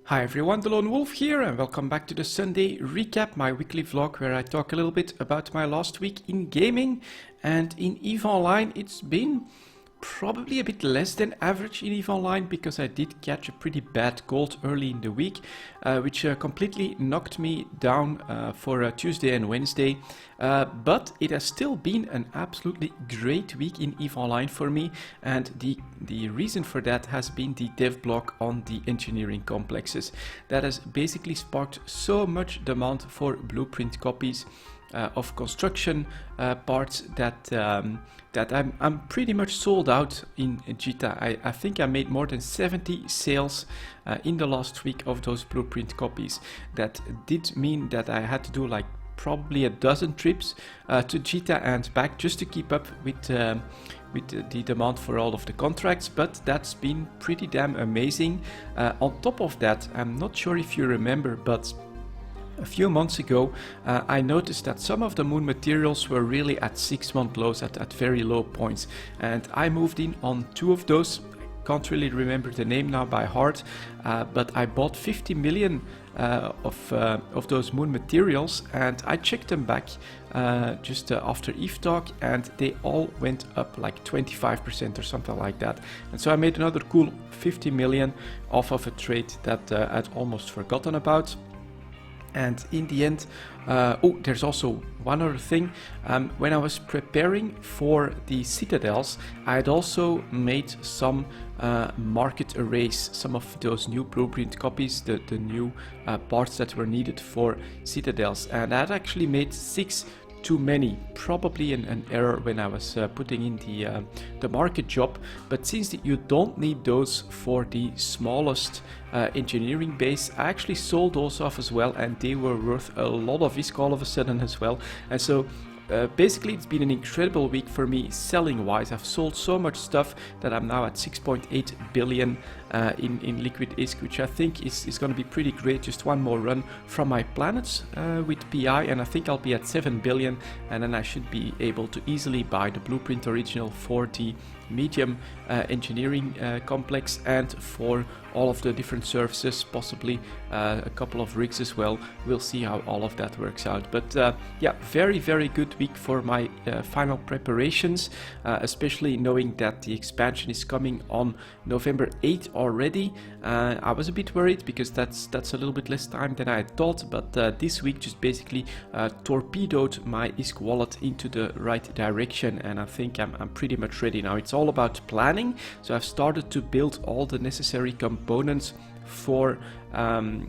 Hi everyone, the Lone Wolf here, and welcome back to the Sunday recap, my weekly vlog where I talk a little bit about my last week in gaming. And in EVE Online it's been probably a bit less than average in EVE Online, because I did catch a pretty bad cold early in the week, which completely knocked me down for Tuesday and Wednesday. But it has still been an absolutely great week in EVE Online for me, and the reason for that has been the dev block on the engineering complexes. That has basically sparked so much demand for blueprint copies of construction parts that I'm pretty much sold out in Jita. I think I made more than 70 sales in the last week of those blueprint copies. That did mean that I had to do like probably a dozen trips to Jita and back just to keep up with the demand for all of the contracts, but that's been pretty damn amazing. On top of that, I'm not sure if you remember, but a few months ago, I noticed that some of the moon materials were really at 6-month lows, at very low points, and I moved in on 2 of those. I can't really remember the name now by heart, but I bought 50 million of those moon materials, and I checked them back just after EVE talk, and they all went up like 25% or something like that. And so I made another cool 50 million off of a trade that I'd almost forgotten about. And in the end, oh, there's also one other thing. When I was preparing for the citadels, I had also made some market arrays, some of those new blueprint copies, the new parts that were needed for citadels. And I had actually made 6 too many, probably an error when I was putting in the market job, but since you don't need those for the smallest engineering base, I actually sold those off as well, and they were worth a lot of ISK all of a sudden as well. And so basically it's been an incredible week for me selling wise. I've sold so much stuff that I'm now at 6.8 billion in liquid ISK, which I think is going to be pretty great. Just one more run from my planets with PI, and I think I'll be at 7 billion, and then I should be able to easily buy the blueprint original for the medium engineering complex and for all of the different services, possibly a couple of rigs as well. We'll see how all of that works out. But yeah, very good week for my final preparations, especially knowing that the expansion is coming on November 8th already. I was a bit worried because that's a little bit less time than I had thought, but this week just basically torpedoed my ISK wallet into the right direction, and I think I'm pretty much ready now. It's all about planning, so I've started to build all the necessary components for the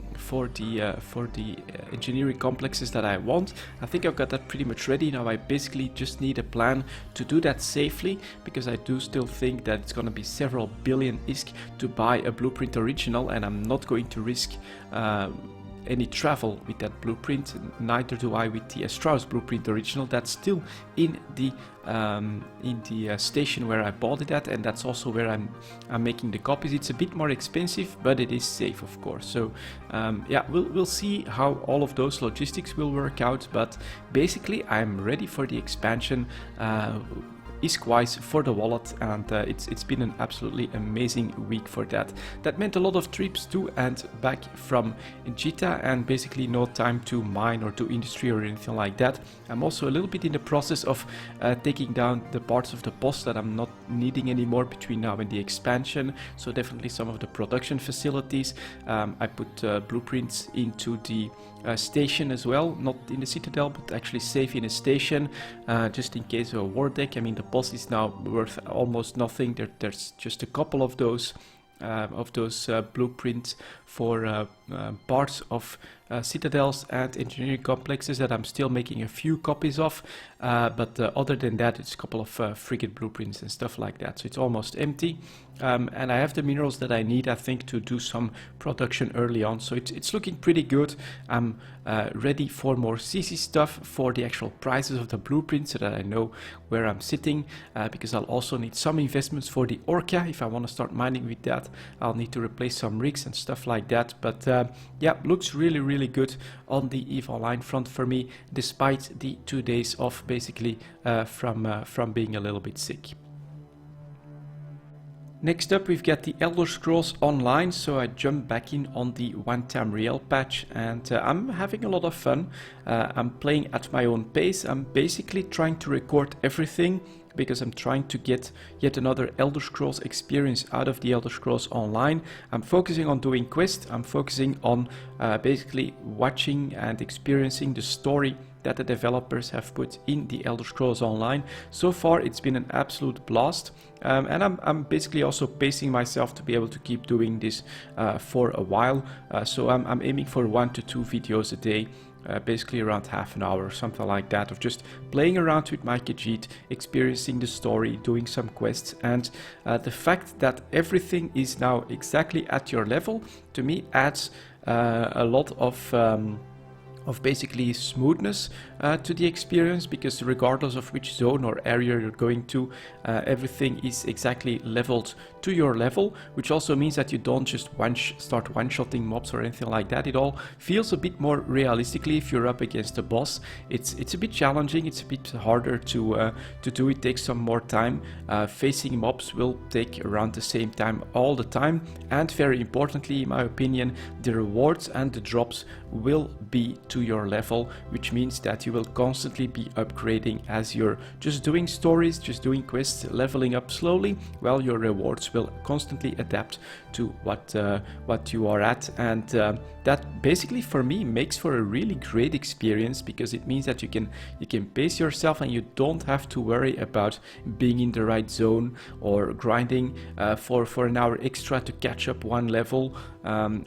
engineering complexes that I want. I think I've got that pretty much ready now. I basically just need a plan to do that safely, because I do still think that it's going to be several billion ISK to buy a blueprint original, and I'm not going to risk any travel with that blueprint. Neither do I with the Strauss blueprint original. That's still in the station where I bought it at, and that's also where I'm making the copies. It's a bit more expensive, but it is safe, of course. So yeah, we'll see how all of those logistics will work out, but basically I'm ready for the expansion ISK-wise for the wallet, and it's been an absolutely amazing week for that. That meant a lot of trips to and back from Jita, and basically no time to mine or do industry or anything like that. I'm also a little bit in the process of taking down the parts of the boss that I'm not needing anymore between now and the expansion, so definitely some of the production facilities. I put blueprints into the station as well, not in the citadel, but actually safe in a station, just in case of a war deck. I mean, the boss is now worth almost nothing. There's just a couple of those blueprints for parts of citadels and engineering complexes that I'm still making a few copies of, but other than that, it's a couple of frigate blueprints and stuff like that, so it's almost empty. And I have the minerals that I need, I think, to do some production early on, so it's looking pretty good. I'm ready for more CC stuff for the actual prices of the blueprints, so that I know where I'm sitting, because I'll also need some investments for the Orca. If I want to start mining with that, I'll need to replace some rigs and stuff like that. But yeah, looks really good on the EVE Online front for me, despite the 2 days off basically from being a little bit sick. Next up, we've got the Elder Scrolls Online, so I jumped back in on the One Tamriel patch, and I'm having a lot of fun. I'm playing at my own pace. I'm basically trying to record everything because I'm trying to get yet another Elder Scrolls experience out of the Elder Scrolls Online. I'm focusing on doing quests. I'm focusing on basically watching and experiencing the story that the developers have put in the Elder Scrolls Online. So far it's been an absolute blast, and I'm basically also pacing myself to be able to keep doing this for a while. So I'm aiming for 1 to 2 videos a day, basically around half an hour or something like that, of just playing around with my Khajiit, experiencing the story, doing some quests, and the fact that everything is now exactly at your level, to me adds a lot of basically smoothness to the experience, because regardless of which zone or area you're going to, everything is exactly leveled to your level, which also means that you don't just start one-shotting mobs or anything like that. It all feels a bit more realistically if you're up against a boss. It's a bit challenging, it's a bit harder to do. It takes some more time. Facing mobs will take around the same time all the time, and very importantly, in my opinion, the rewards and the drops will be to your level, which means that you will constantly be upgrading as you're just doing stories, just doing quests, leveling up slowly, while your rewards will constantly adapt to what you are at. And that basically for me makes for a really great experience, because it means that you can pace yourself and you don't have to worry about being in the right zone or grinding for an hour extra to catch up one level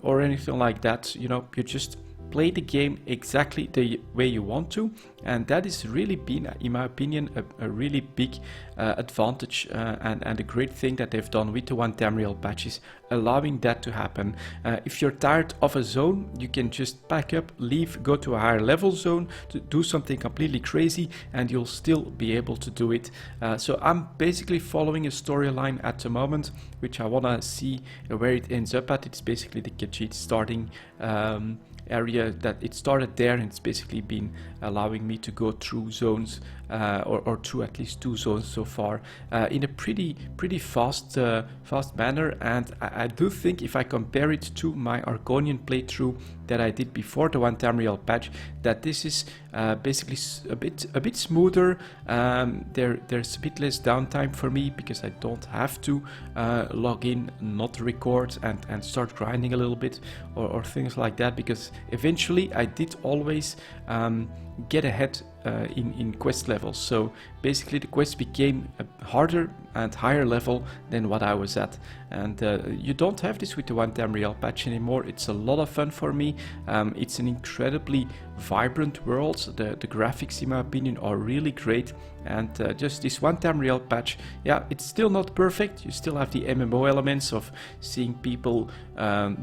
or anything like that. You know, you just play the game exactly the way you want to, and that has really been, in my opinion, a really big advantage and a great thing that they've done with the One Tamriel patches, allowing that to happen. If you're tired of a zone, you can just pack up, leave, go to a higher level zone to do something completely crazy, and you'll still be able to do it. So I'm basically following a storyline at the moment, which I want to see where it ends up at. It's basically the Khajiit starting area that it started there, and it's basically been allowing me to go through zones or through at least 2 zones so far in a pretty fast manner. And I do think, if I compare it to my Argonian playthrough that I did before the One Tamriel patch, that this is basically a bit smoother. There's a bit less downtime for me, because I don't have to log in, not record, and start grinding a little bit or things like that, because eventually I did always get ahead in quest levels. So basically the quest became a harder and higher level than what I was at, and you don't have this with the One Tamriel patch anymore. It's a lot of fun for me. It's an incredibly vibrant world. The graphics, in my opinion, are really great, and just this One Tamriel patch, yeah, it's still not perfect. You still have the MMO elements of seeing people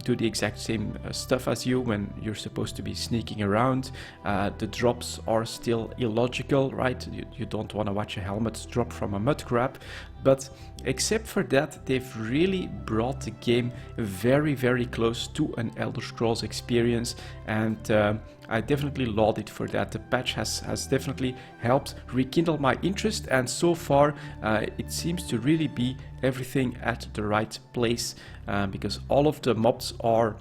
do the exact same stuff as you when you're supposed to be sneaking around. The drops are still illogical, right? You don't want to watch a helmet drop from a mud crab, but except for that, they've really brought the game very close to an Elder Scrolls experience, and I definitely laud it for that. The patch has definitely helped rekindle my interest, and so far it seems to really be everything at the right place, because all of the mobs are,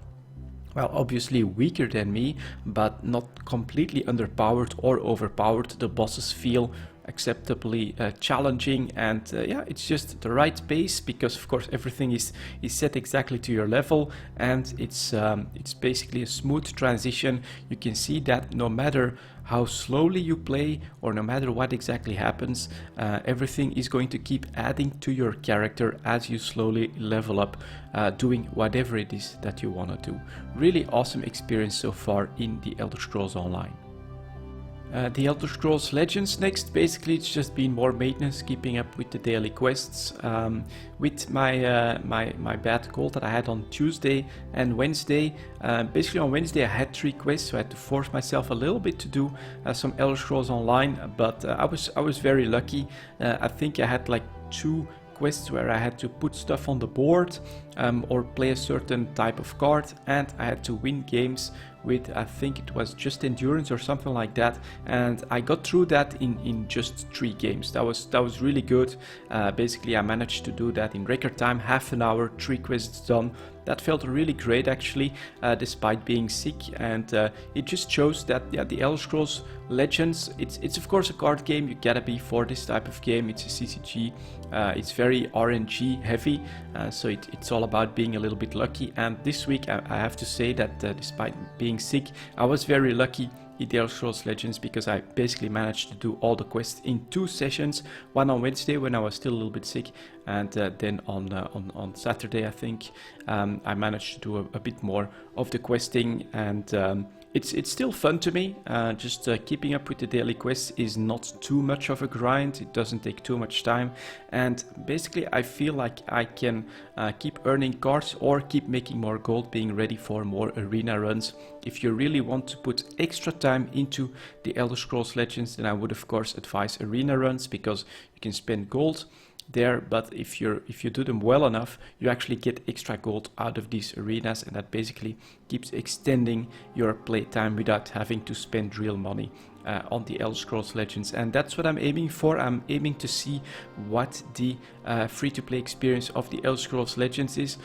well, obviously weaker than me, but not completely underpowered or overpowered. The bosses feel acceptably challenging, and yeah, it's just the right pace, because of course everything is set exactly to your level, and it's basically a smooth transition. You can see that no matter how slowly you play or no matter what exactly happens, everything is going to keep adding to your character as you slowly level up, doing whatever it is that you want to do. Really awesome experience so far in the Elder Scrolls Online. The Elder Scrolls Legends next. Basically it's just been more maintenance, keeping up with the daily quests. With my my bad cold that I had on Tuesday and Wednesday, basically on Wednesday I had 3 quests, so I had to force myself a little bit to do some Elder Scrolls Online, but I was very lucky. I think I had like 2 quests where I had to put stuff on the board, or play a certain type of card, and I had to win games with, I think it was just endurance or something like that, and I got through that in just 3 games. That was really good. Basically I managed to do that in record time, half an hour, 3 quests done. That felt really great actually, despite being sick, and it just shows that the Elder Scrolls Legends, it's of course a card game. You gotta be for this type of game. It's a CCG. It's very RNG heavy, so it's all about being a little bit lucky. And this week I have to say that despite being sick, I was very lucky in the Elder Scrolls Legends, because I basically managed to do all the quests in 2 sessions, one on Wednesday when I was still a little bit sick, and then on Saturday I think I managed to do a bit more of the questing, and it's still fun to me. Just keeping up with the daily quests is not too much of a grind. It doesn't take too much time, and basically I feel like I can keep earning cards or keep making more gold, being ready for more arena runs. If you really want to put extra time into the Elder Scrolls Legends, then I would of course advise arena runs, because you can spend gold there, but if you do them well enough, you actually get extra gold out of these arenas, and that basically keeps extending your playtime without having to spend real money on the Elder Scrolls Legends. And that's what I'm aiming for. I'm aiming to see what the free-to-play experience of the Elder Scrolls Legends is.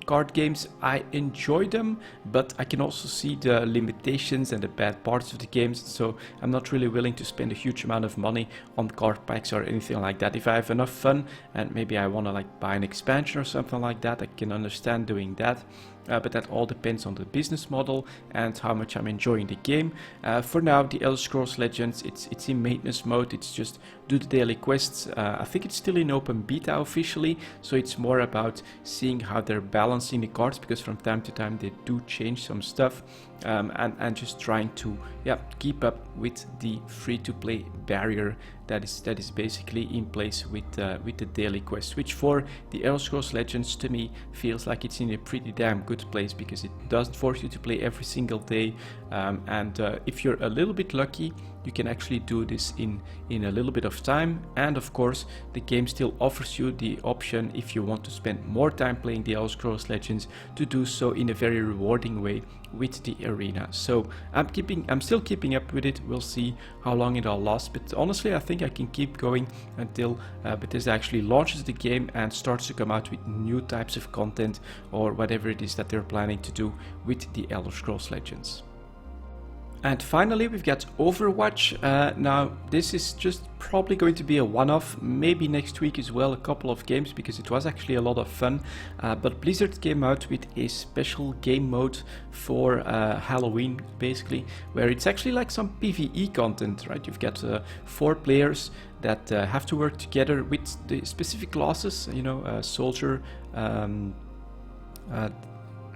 Card games, I enjoy them, but I can also see the limitations and the bad parts of the games, so I'm not really willing to spend a huge amount of money on card packs or anything like that. If I have enough fun and maybe I want to like buy an expansion or something like that, I can understand doing that. But that all depends on the business model and how much I'm enjoying the game. For now, the Elder Scrolls Legends, it's in maintenance mode. It's just do the daily quests. I think it's still in open beta officially, so it's more about seeing how they're balancing the cards, because from time to time they do change some stuff, and just trying to keep up with the free-to-play barrier that is basically in place with the daily quests, which for the Elder Scrolls Legends to me feels like it's in a pretty damn good place, because it doesn't force you to play every single day, and if you're a little bit lucky, you can actually do this in a little bit of time. And of course the game still offers you the option, if you want to spend more time playing the Elder Scrolls Legends, to do so in a very rewarding way with the arena. So I'm still keeping up with it. We'll see how long it all lasts, but honestly I think I can keep going until Bethesda actually launches the game and starts to come out with new types of content, or whatever it is that they're planning to do with the Elder Scrolls Legends. And finally we've got Overwatch. Now this is just probably going to be a one-off, maybe next week as well, a couple of games, because it was actually a lot of fun. But Blizzard came out with a special game mode for Halloween, basically, where it's actually like some PvE content, right? You've got 4 players that have to work together with the specific classes, you know, soldier,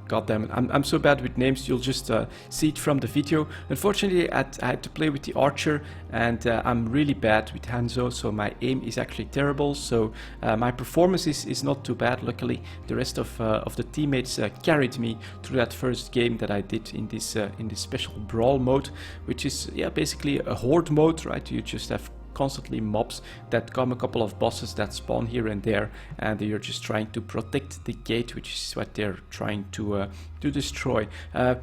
God damn it, I'm so bad with names, you'll just see it from the video. Unfortunately, I had to play with the archer, and I'm really bad with Hanzo, so my aim is actually terrible. So my performance is not too bad. Luckily, the rest of the teammates carried me through that first game that I did in this special brawl mode, which is basically a horde mode, right? You just have constantly mobs that come, a couple of bosses that spawn here and there, and you're just trying to protect the gate, which is what they're trying to destroy.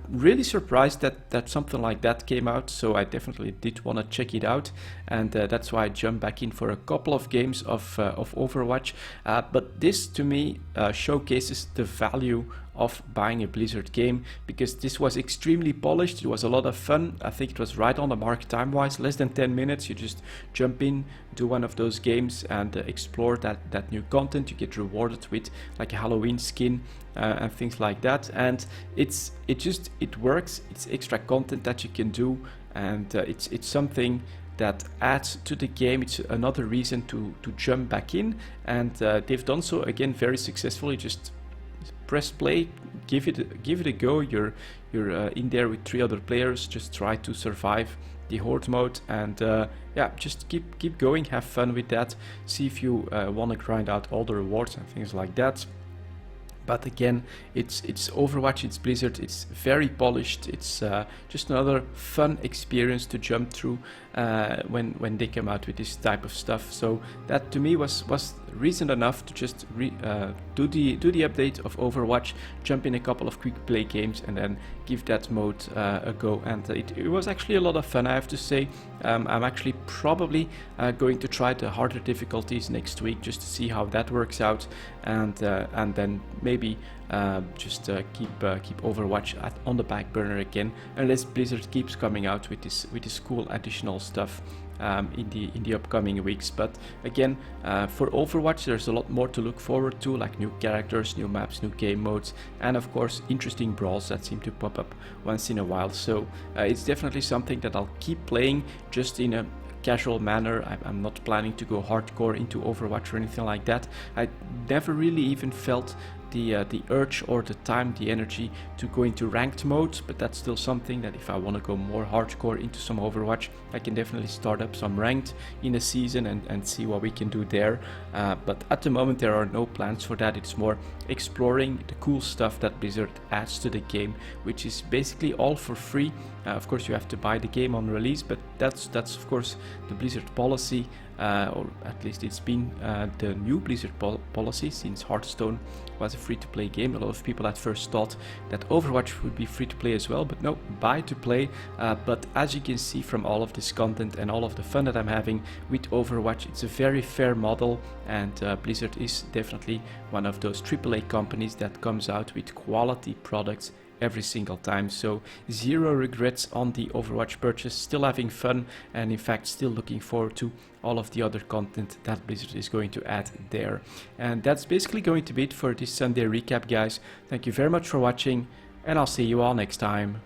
Really surprised that something like that came out, so I definitely did want to check it out, and that's why I jumped back in for a couple of games of Overwatch. But this to me showcases the value of buying a Blizzard game, because this was extremely polished. It was a lot of fun. I think it was right on the mark time-wise, less than 10 minutes. You just jump in, do one of those games, and explore that new content. You get rewarded with like a Halloween skin and things like that, and it works. It's extra content that you can do, and it's something that adds to the game. It's another reason to jump back in, and they've done so again very successfully. Just press play, give it a go. You're in there with 3 other players. Just try to survive the horde mode, and just keep going, have fun with that. See if you want to grind out all the rewards and things like that. But again, it's Overwatch, it's Blizzard, it's very polished. It's just another fun experience to jump through when they come out with this type of stuff. So that to me was reason enough to just do the update of Overwatch, jump in a couple of quick play games, and then give that mode a go. And it was actually a lot of fun, I have to say. I'm actually probably going to try the harder difficulties next week just to see how that works out, and then maybe just keep Overwatch on the back burner again, unless Blizzard keeps coming out with this cool additional stuff in the upcoming weeks. But again, for Overwatch, there's a lot more to look forward to, like new characters, new maps, new game modes, and of course interesting brawls that seem to pop up once in a while. So it's definitely something that I'll keep playing, just in a casual manner. I'm not planning to go hardcore into Overwatch or anything like that. I never really even felt the urge or the time, the energy to go into ranked mode, but that's still something that if I want to go more hardcore into some Overwatch, I can definitely start up some ranked in a season and see what we can do there. But at the moment there are no plans for that. It's more exploring the cool stuff that Blizzard adds to the game, which is basically all for free. Of course you have to buy the game on release, but that's of course the Blizzard policy, or at least it's been the new Blizzard policy since Hearthstone was a free-to-play game. A lot of people at first thought that Overwatch would be free-to-play as well, but no, buy to play. But as you can see from all of this content and all of the fun that I'm having with Overwatch, it's a very fair model, and Blizzard is definitely one of those AAA companies that comes out with quality products every single time. So zero regrets on the Overwatch purchase, still having fun, and in fact still looking forward to all of the other content that Blizzard is going to add there. And that's basically going to be it for this Sunday recap, guys. Thank you very much for watching, and I'll see you all next time.